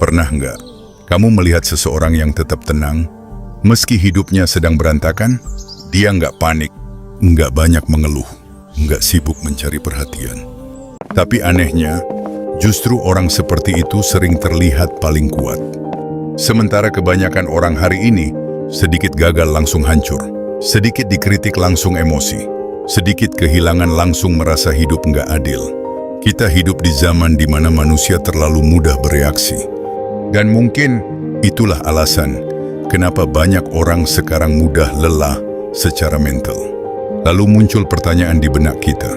Pernah nggak kamu melihat seseorang yang tetap tenang, meski hidupnya sedang berantakan? Dia nggak panik, nggak banyak mengeluh, nggak sibuk mencari perhatian. Tapi anehnya, justru orang seperti itu sering terlihat paling kuat. Sementara kebanyakan orang hari ini, sedikit gagal langsung hancur, sedikit dikritik langsung emosi, sedikit kehilangan langsung merasa hidup nggak adil. Kita hidup di zaman di mana manusia terlalu mudah bereaksi. Dan mungkin itulah alasan kenapa banyak orang sekarang mudah lelah secara mental. Lalu muncul pertanyaan di benak kita.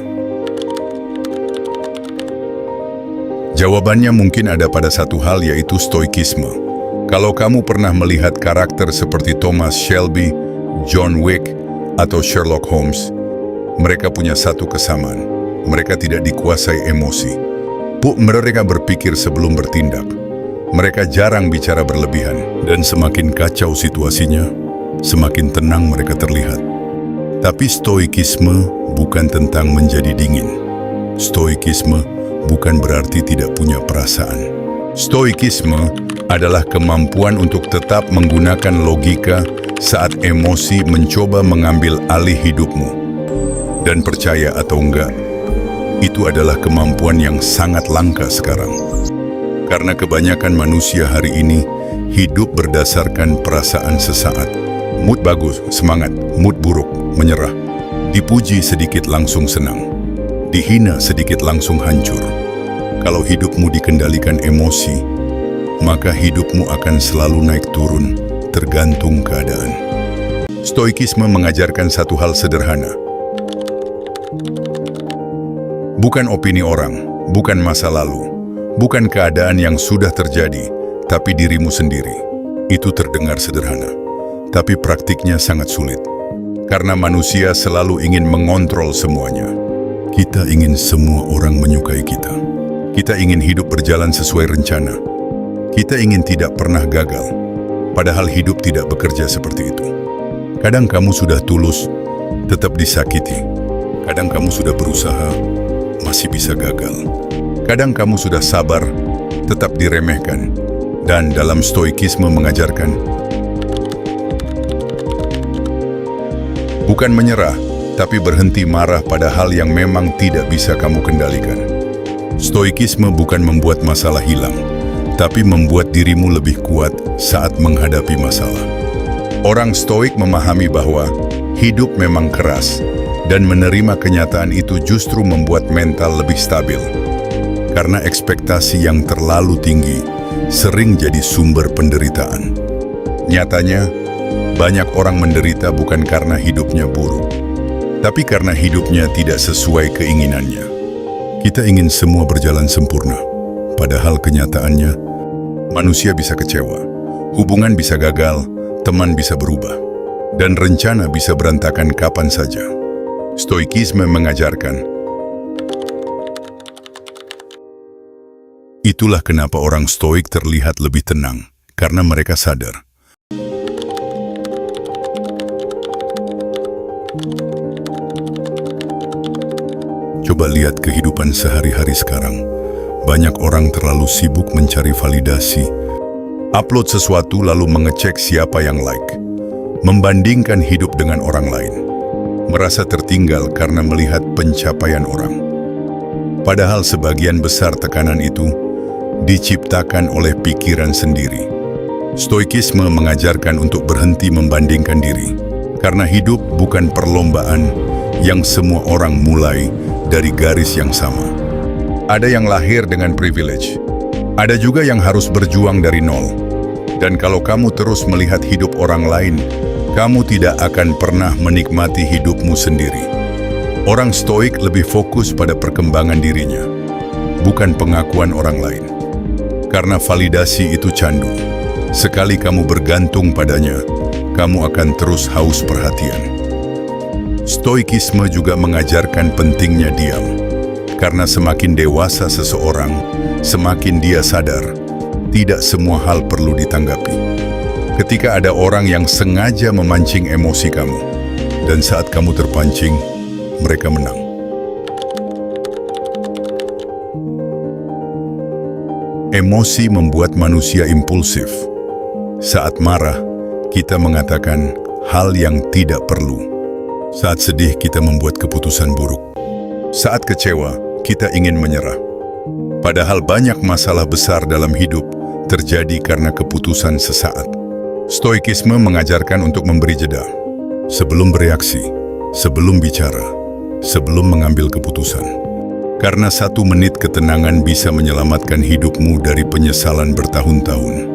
Jawabannya mungkin ada pada satu hal, yaitu stoikisme. Kalau kamu pernah melihat karakter seperti Thomas Shelby, John Wick, atau Sherlock Holmes, mereka punya satu kesamaan. Mereka tidak dikuasai emosi. Mereka berpikir sebelum bertindak. Mereka jarang bicara berlebihan, dan semakin kacau situasinya, semakin tenang mereka terlihat. Tapi stoikisme bukan tentang menjadi dingin. Stoikisme bukan berarti tidak punya perasaan. Stoikisme adalah kemampuan untuk tetap menggunakan logika saat emosi mencoba mengambil alih hidupmu. Dan percaya atau enggak, itu adalah kemampuan yang sangat langka sekarang. Karena kebanyakan manusia hari ini hidup berdasarkan perasaan sesaat. Mood bagus, semangat. Mood buruk, menyerah. Dipuji sedikit langsung senang. Dihina sedikit langsung hancur. Kalau hidupmu dikendalikan emosi, maka hidupmu akan selalu naik turun, tergantung keadaan. Stoikisme mengajarkan satu hal sederhana. Bukan opini orang, bukan masa lalu, bukan keadaan yang sudah terjadi, tapi dirimu sendiri. Itu terdengar sederhana, tapi praktiknya sangat sulit. Karena manusia selalu ingin mengontrol semuanya. Kita ingin semua orang menyukai kita. Kita ingin hidup berjalan sesuai rencana. Kita ingin tidak pernah gagal. Padahal hidup tidak bekerja seperti itu. Kadang kamu sudah tulus, tetap disakiti. Kadang kamu sudah berusaha, masih bisa gagal. Kadang kamu sudah sabar, tetap diremehkan. Dan dalam stoikisme mengajarkan, bukan menyerah, tapi berhenti marah pada hal yang memang tidak bisa kamu kendalikan. Stoikisme bukan membuat masalah hilang, tapi membuat dirimu lebih kuat saat menghadapi masalah. Orang stoik memahami bahwa hidup memang keras, dan menerima kenyataan itu justru membuat mental lebih stabil. Karena ekspektasi yang terlalu tinggi sering jadi sumber penderitaan. Nyatanya, banyak orang menderita bukan karena hidupnya buruk, tapi karena hidupnya tidak sesuai keinginannya. Kita ingin semua berjalan sempurna, padahal kenyataannya, manusia bisa kecewa, hubungan bisa gagal, teman bisa berubah, dan rencana bisa berantakan kapan saja. Stoikisme mengajarkan, itulah kenapa orang stoik terlihat lebih tenang, karena mereka sadar. Coba lihat kehidupan sehari-hari sekarang. Banyak orang terlalu sibuk mencari validasi. Upload sesuatu lalu mengecek siapa yang like. Membandingkan hidup dengan orang lain. Merasa tertinggal karena melihat pencapaian orang. Padahal sebagian besar tekanan itu diciptakan oleh pikiran sendiri. Stoikisme mengajarkan untuk berhenti membandingkan diri. Karena hidup bukan perlombaan yang semua orang mulai dari garis yang sama. Ada yang lahir dengan privilege. Ada juga yang harus berjuang dari nol. Dan kalau kamu terus melihat hidup orang lain, kamu tidak akan pernah menikmati hidupmu sendiri. Orang stoik lebih fokus pada perkembangan dirinya, bukan pengakuan orang lain. Karena validasi itu candu. Sekali kamu bergantung padanya, kamu akan terus haus perhatian. Stoikisme juga mengajarkan pentingnya diam. Karena semakin dewasa seseorang, semakin dia sadar, tidak semua hal perlu ditanggapi. Ketika ada orang yang sengaja memancing emosi kamu, dan saat kamu terpancing, mereka menang. Emosi membuat manusia impulsif. Saat marah, kita mengatakan hal yang tidak perlu. Saat sedih, kita membuat keputusan buruk. Saat kecewa, kita ingin menyerah. Padahal banyak masalah besar dalam hidup terjadi karena keputusan sesaat. Stoikisme mengajarkan untuk memberi jeda. Sebelum bereaksi, sebelum bicara, sebelum mengambil keputusan. Karena 1 menit ketenangan bisa menyelamatkan hidupmu dari penyesalan bertahun-tahun.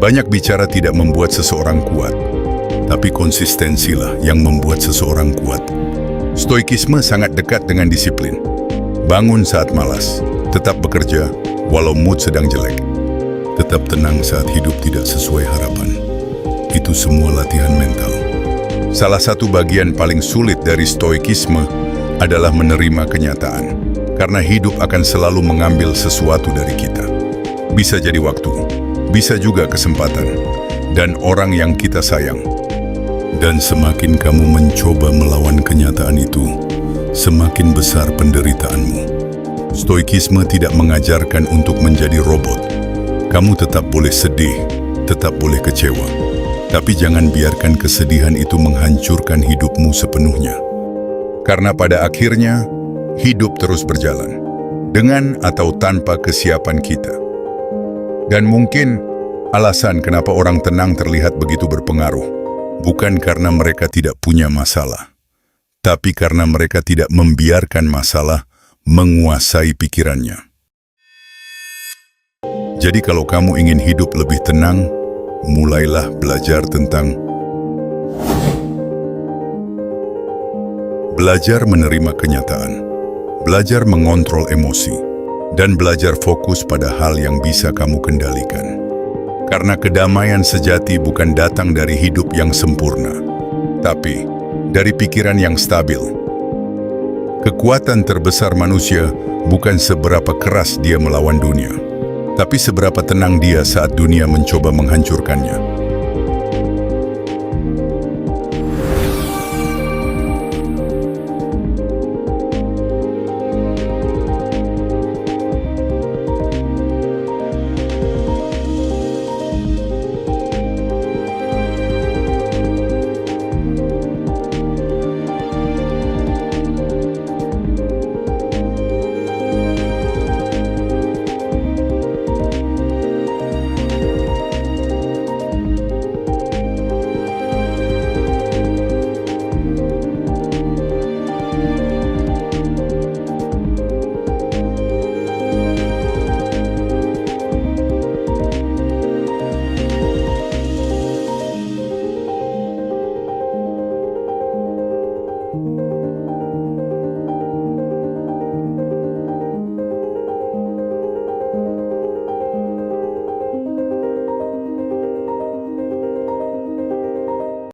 Banyak bicara tidak membuat seseorang kuat, tapi konsistensilah yang membuat seseorang kuat. Stoikisme sangat dekat dengan disiplin. Bangun saat malas, tetap bekerja walau mood sedang jelek. Tetap tenang saat hidup tidak sesuai harapan. Itu semua latihan mental. Salah satu bagian paling sulit dari stoikisme adalah menerima kenyataan. Karena hidup akan selalu mengambil sesuatu dari kita. Bisa jadi waktu, bisa juga kesempatan, dan orang yang kita sayang. Dan semakin kamu mencoba melawan kenyataan itu, semakin besar penderitaanmu. Stoikisme tidak mengajarkan untuk menjadi robot. Kamu tetap boleh sedih, tetap boleh kecewa. Tapi jangan biarkan kesedihan itu menghancurkan hidupmu sepenuhnya. Karena pada akhirnya, hidup terus berjalan. Dengan atau tanpa kesiapan kita. Dan mungkin alasan kenapa orang tenang terlihat begitu berpengaruh. Bukan karena mereka tidak punya masalah. Tapi karena mereka tidak membiarkan masalah menguasai pikirannya. Jadi kalau kamu ingin hidup lebih tenang, mulailah belajar tentang belajar menerima kenyataan, belajar mengontrol emosi, dan belajar fokus pada hal yang bisa kamu kendalikan. Karena kedamaian sejati bukan datang dari hidup yang sempurna, tapi dari pikiran yang stabil. Kekuatan terbesar manusia bukan seberapa keras dia melawan dunia, tapi seberapa tenang dia saat dunia mencoba menghancurkannya.